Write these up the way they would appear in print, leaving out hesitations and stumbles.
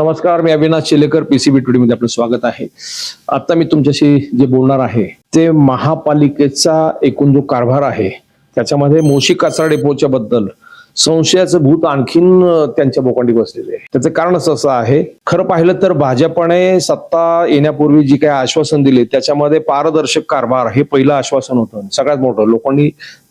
नमस्कार, मी Avinash चिलेकर, PCB today मध्ये आपलं स्वागत आहे. आता मी तुमच्याशी जे बोलणार आहे ते महापालिकेचा एकूण जो कारभार आहे त्याच्यामध्ये मोशी कचरा डेपोच्या बद्दल संशयाचं भूत आणखीन त्यांच्या बोकांडी बसलेले आहे. त्याचं कारण असं आहे, खरं पाहिलं तर भाजपने सत्ता येण्यापूर्वी जी काही आश्वासन दिले त्याच्यामध्ये पारदर्शक कारभार हे पहिलं आश्वासन होतं, सगळ्यात मोठं. लोकांनी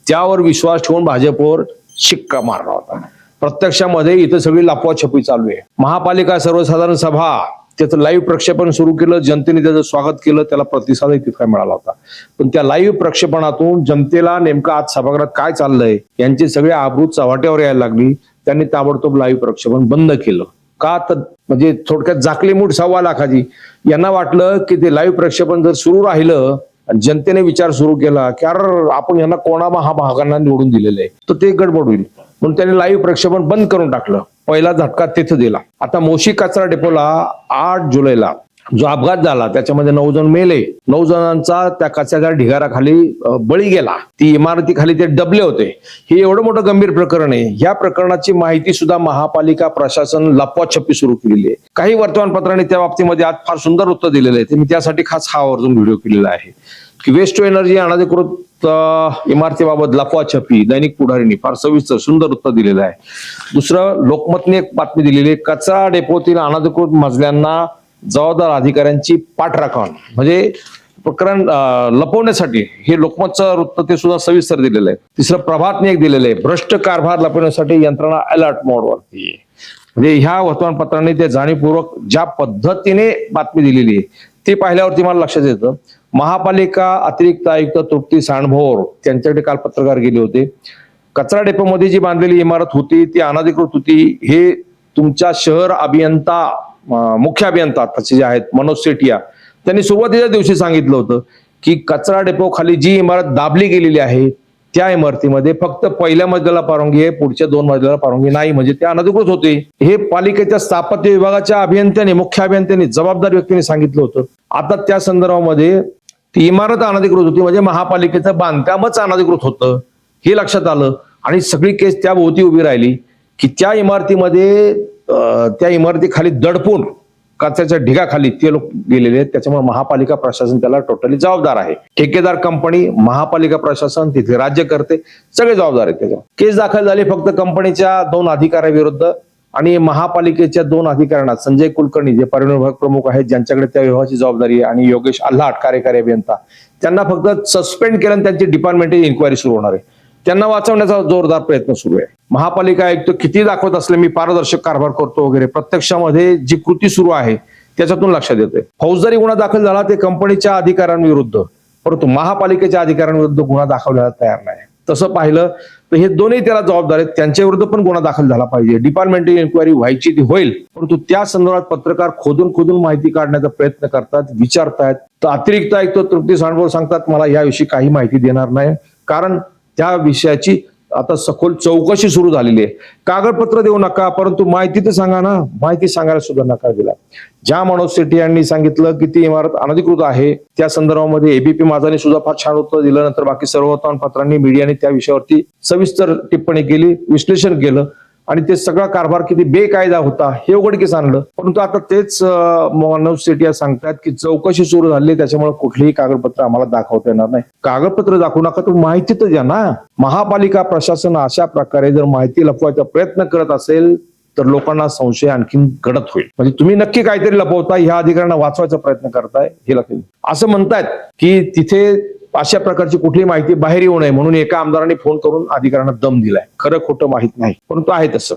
त्यावर विश्वास ठेवून भाजपवर शिक्का मारला होता. प्रत्यक्षामध्ये इथं सगळी लपवाछपी चालू आहे. महापालिका सर्वसाधारण सभा त्याचं लाईव्ह प्रक्षेपण सुरू केलं, जनतेने त्याचं स्वागत केलं, त्याला प्रतिसादही तितका मिळाला होता. पण त्या लाईव्ह प्रक्षेपणातून जनतेला नेमकं आज सभागृहात काय चाललंय यांची सगळी आबरू चव्हाट्यावर यायला लागली. त्यांनी ताबडतोब लाईव्ह प्रक्षेपण बंद केलं. का तर म्हणजे थोडक्यात जाकली मूठ 1.25 लाखाची. यांना वाटलं की ते लाईव्ह प्रक्षेपण जर सुरू राहिलं, जनतेने विचार सुरू केला की अरे आपण यांना कोणा महाभागांना निवडून दिलेलं आहे, तर ते गडबड होईल, म्हणून त्यांनी लाईव्ह प्रक्षेपण बंद करून टाकलं. पहिला झटका तिथं दिला. आता मोशी कचरा डेपोला 8 जुलैला जो अपघात झाला त्याच्यामध्ये 9 जण मेले, 9 जणांचा त्या कचऱ्याच्या ढिगाराखाली बळी गेला. ती इमारतीखाली ते डबले होते. हे एवढं मोठं गंभीर प्रकरण आहे. या प्रकरणाची माहिती सुद्धा महापालिका प्रशासन लपवाछपी सुरू केलेली आहे. काही वर्तमानपत्रांनी त्या बाबतीमध्ये आज फार सुंदर उत्तर दिलेलं आहे. मी त्यासाठी खास हा आवर्जून व्हिडिओ केलेला आहे की वेस्ट टू एनर्जी अनधिकृत इमारतीबाबत लपवाछपी दैनिक पुढारीने फार सविस्तर सुंदर उत्तर दिलेलं आहे. दुसरं, लोकमतने एक बातमी दिलेली आहे, कचरा डेपोतील अनधिकृत मजल्यांना जबाबदार अधिकाऱ्यांची पाठराखण, म्हणजे प्रकरण लपवण्यासाठी हे लोकमतचं वृत्त ते सुद्धा सविस्तर दिलेलं आहे. तिसरं, प्रभातने एक दिलेलं आहे, भ्रष्ट कारभार लपवण्यासाठी यंत्रणा अलर्ट मोडवरती. म्हणजे ह्या वर्तमानपत्रांनी ते जाणीवपूर्वक ज्या पद्धतीने बातमी दिलेली आहे ते पाहिल्यावरती मला लक्षात येतं. महापालिका अतिरिक्त आयुक्त तृप्ती सांडभोर त्यांच्याकडे काल पत्रकार गेले होते. कचरा डेपोमध्ये जी बांधलेली इमारत होती ती अनधिकृत होती हे तुमच्या शहर अभियंता मुख्य अभियंता त्याचे जे आहेत मनोज सेठिया त्यांनी सुरुवातीच्या दिवशी सांगितलं होतं की कचरा डेपो खाली जी इमारत दाबली गेलेली आहे त्या इमारतीमध्ये फक्त पहिल्या मजल्याला परवानगी आहे, पुढच्या 2 मजल्याला परवानगी नाही, म्हणजे ते अनधिकृत होते. हे पालिकेच्या स्थापत्य विभागाच्या अभियंत्याने मुख्य अभियंत्याने जबाबदार व्यक्तीने सांगितलं होतं. आता त्या संदर्भामध्ये ती इमारत अनधिकृत होती म्हणजे महापालिकेचं बांधकामच अनधिकृत होतं हे लक्षात आलं आणि सगळी केस त्या भोवती उभी राहिली की त्या इमारतीमध्ये त्या इमारतीखाली दडपून कचऱ्याच्या ढिगाखाली ते लोक गेलेले आहेत. त्याच्यामुळे महापालिका प्रशासन त्याला टोटली जबाबदार आहे. ठेकेदार कंपनी, महापालिका प्रशासन, तिथे राज्यकर्ते सगळे जबाबदार आहेत. त्याच्यावर केस दाखल झाली फक्त कंपनीच्या 2 अधिकाऱ्याविरुद्ध आणि महापालिकेच्या 2 अधिकाऱ्यांना, संजय कुलकर्णी जे पर्यावरण विभाग प्रमुख आहेत ज्यांच्याकडे त्या विभागाची जबाबदारी आहे, आणि योगेश आल्हाट कार्यकारी अभियंता, त्यांना फक्त सस्पेंड केलं आणि त्यांची डिपार्टमेंटल इन्क्वायरी सुरू होणार आहे. त्यांना वाचवण्याचा जोरदार प्रयत्न सुरू आहे. महापालिका आयुक्त किती दाखवत असले मी पारदर्शक कारभार करतो वगैरे, प्रत्यक्षामध्ये जी कृती सुरू आहे त्याच्यातून लक्षात येते. फौजदारी गुन्हा दाखल झाला ते कंपनीच्या अधिकाऱ्यांविरुद्ध, परंतु महापालिकेच्या अधिकाऱ्यांविरुद्ध गुन्हा दाखवण्याला तयार नाही. तसं पाहिलं तर हे दोन्ही त्याला जबाबदार आहेत. त्यांच्या विरुद्ध पण गुन्हा दाखल झाला पाहिजे. डिपार्टमेंटल इन्क्वायरी व्हायची ती होईल, परंतु त्या संदर्भात पत्रकार खोदून माहिती काढण्याचा प्रयत्न करतात, विचारतायत. तर अतिरिक्त आयुक्त तृप्ती सांडभोर सांगतात मला याविषयी काही माहिती देणार नाही, कारण त्या विषयाची आता सखोल चौकशी सुरू झालेली आहे. कागदपत्र देऊ नका, परंतु माहिती तर सांगा ना. माहिती सांगायला सुद्धा नकार दिला. ज्या मनोज सेठी यांनी सांगितलं की ती इमारत अनधिकृत आहे त्या संदर्भामध्ये एबीपी माझाने सुद्धा फार छान उत्तर दिलं. नंतर बाकी सर्व वर्तमानपत्रांनी, मीडियाने त्या विषयावरती सविस्तर टिप्पणी केली, विश्लेषण केलं आणि ते सगळा कारभार किती बेकायदा होता हे उघडकीस आणलं. परंतु आता तेच मनोज सेठी सांगतात की चौकशी सुरू झाली, त्याच्यामुळे कुठलीही कागदपत्र आम्हाला दाखवता येणार नाही. कागदपत्र दाखवू नका, तर माहिती तर द्या ना. महापालिका प्रशासन अशा प्रकारे जर माहिती लपवायचा प्रयत्न करत असेल तर लोकांना संशय आणखीन घडत होईल. म्हणजे तुम्ही नक्की काहीतरी लपवताय, ह्या अधिकाऱ्यांना वाचवायचा प्रयत्न करताय हे लक्षात. असं म्हणतायत की तिथे अशा प्रकारची कुठली माहिती बाहेर येऊ नये म्हणून एका आमदारांनी फोन करून अधिकाऱ्यांना दम दिलाय. खरं खोटं माहित नाही, परंतु आहे तसं.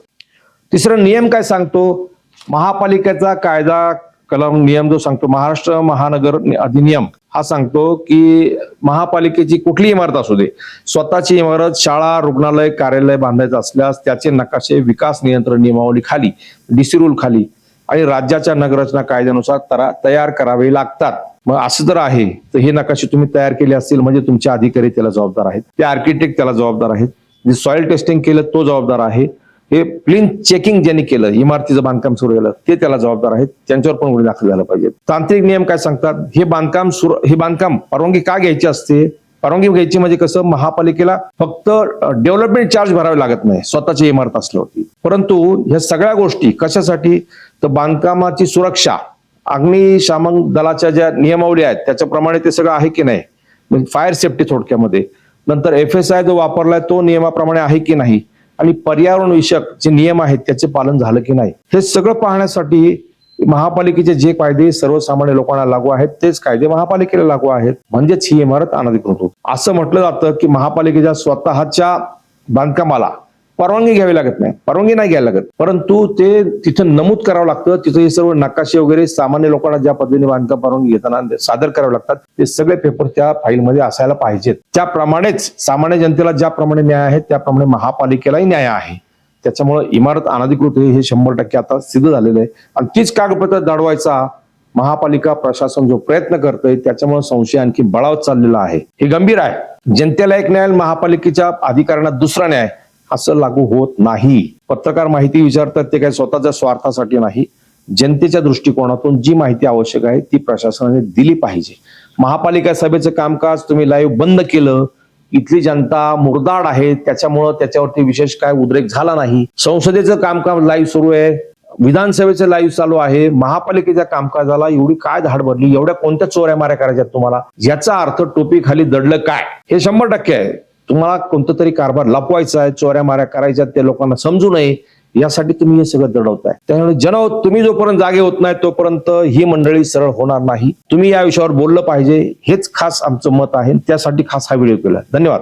तिसरं, नियम काय सांगतो, महापालिकेचा कायदा कलम नियम जो सांगतो, महाराष्ट्र महानगर अधिनियम हा सांगतो की महापालिकेची कुठली इमारत असू दे, स्वतःची इमारत, शाळा, रुग्णालय, कार्यालय बांधायचं असल्यास त्याचे नकाशे विकास नियंत्रण नियमावली खाली, डीसी रूल खाली आणि राज्याच्या नगररचना कायद्यानुसार तयार करावे लागतात. मग असं जर आहे तर हे नकाशे तुम्ही तयार केले असतील म्हणजे तुमचे अधिकारी त्याला जबाबदार आहेत, ते आर्किटेक्ट त्याला जबाबदार आहेत, जे सॉइल टेस्टिंग केलं तो जबाबदार आहे, हे प्लिंथ चेकिंग ज्यांनी केलं, इमारतीचं बांधकाम सुरू केलं ते त्याला जबाबदार आहेत, त्यांच्यावर पण गुन्हे दाखल झाला पाहिजे. तांत्रिक नियम काय सांगतात, हे बांधकाम परवानगी का घ्यायची असते, परवानगी घ्यायची म्हणजे कसं, महापालिकेला फक्त डेव्हलपमेंट चार्ज भरावे लागत नाही स्वतःची इमारत असल्यावरती. परंतु ह्या सगळ्या गोष्टी कशासाठी, तर बांधकामाची सुरक्षा अग्निशामक दलाच्या ज्या नियमावली आहेत त्याच्याप्रमाणे ते सगळं आहे की नाही, म्हणजे फायर सेफ्टी थोडक्यामध्ये. नंतर FSI जो वापरलाय तो नियमाप्रमाणे आहे की नाही, आणि पर्यावरण विषयक जे नियम आहेत त्याचे पालन झालं की नाही, हे सगळं पाहण्यासाठी महापालिकेचे जे कायदे सर्वसामान्य लोकांना लागू आहेत तेच कायदे महापालिकेला लागू आहेत, म्हणजेच ही इमारत अनधिकृत होती. असं म्हटलं जातं की महापालिकेच्या स्वतःच्या बांधकामाला परवानगी घ्यावी लागत नाही, परवानगी नाही घ्यायला लागत, परंतु ते तिथं नमूद करावं लागतं. तिथं हे सर्व नकाशे वगैरे सामान्य लोकांना ज्या पद्धतीने बांधकाम परवानगी घेताना सादर करावे लागतात ते सगळे पेपर त्या फाईलमध्ये असायला पाहिजेत. त्याप्रमाणेच सामान्य जनतेला ज्याप्रमाणे न्याय आहे त्याप्रमाणे महापालिकेलाही न्याय आहे. त्याच्यामुळे इमारत अनधिकृत हे 100% आता सिद्ध झालेलं आहे. आणि तीच कागदपत्र दडवायचा महापालिका प्रशासन जो प्रयत्न करतोय त्याच्यामुळे संशय आणखी बळावत चाललेला आहे. हे गंभीर आहे. जनतेला एक न्याय, महापालिकेच्या अधिकाऱ्यांना दुसरा न्याय असं लागू होत नाही. पत्रकार माहिती विचारतात ते काही स्वतःच्या स्वार्थासाठी नाही, जनतेच्या दृष्टिकोनातून जी माहिती आवश्यक आहे ती प्रशासनाने दिली पाहिजे. महापालिका सभेचं कामकाज तुम्ही लाईव्ह बंद केलं, इथली जनता मुरदाड आहे, त्याच्यामुळं त्याच्यावरती विशेष काय उद्रेक झाला नाही. संसदेचं कामकाज लाईव्ह सुरू आहे, विधानसभेचं लाईव्ह चालू आहे, महापालिकेच्या कामकाजाला एवढी काय धाड भरली, एवढ्या कोणत्या चोऱ्या माऱ्या करायच्यात तुम्हाला? याचा अर्थ टोपी खाली दडलं काय हे 100% आहे. तुम्हाला कोणतं तरी कारभार लपवायचा आहे, चोऱ्या माऱ्या करायच्यात, ते लोकांना समजू नये यासाठी तुम्ही हे सगळं दडवताय. त्यामुळे तुम्ही जोपर्यंत जागे होत नाही तोपर्यंत ही मंडळी सरळ होणार नाही. तुम्ही या विषयावर बोललं पाहिजे हेच खास आमचं मत आहे, त्यासाठी खास हा व्हिडिओ केला. धन्यवाद.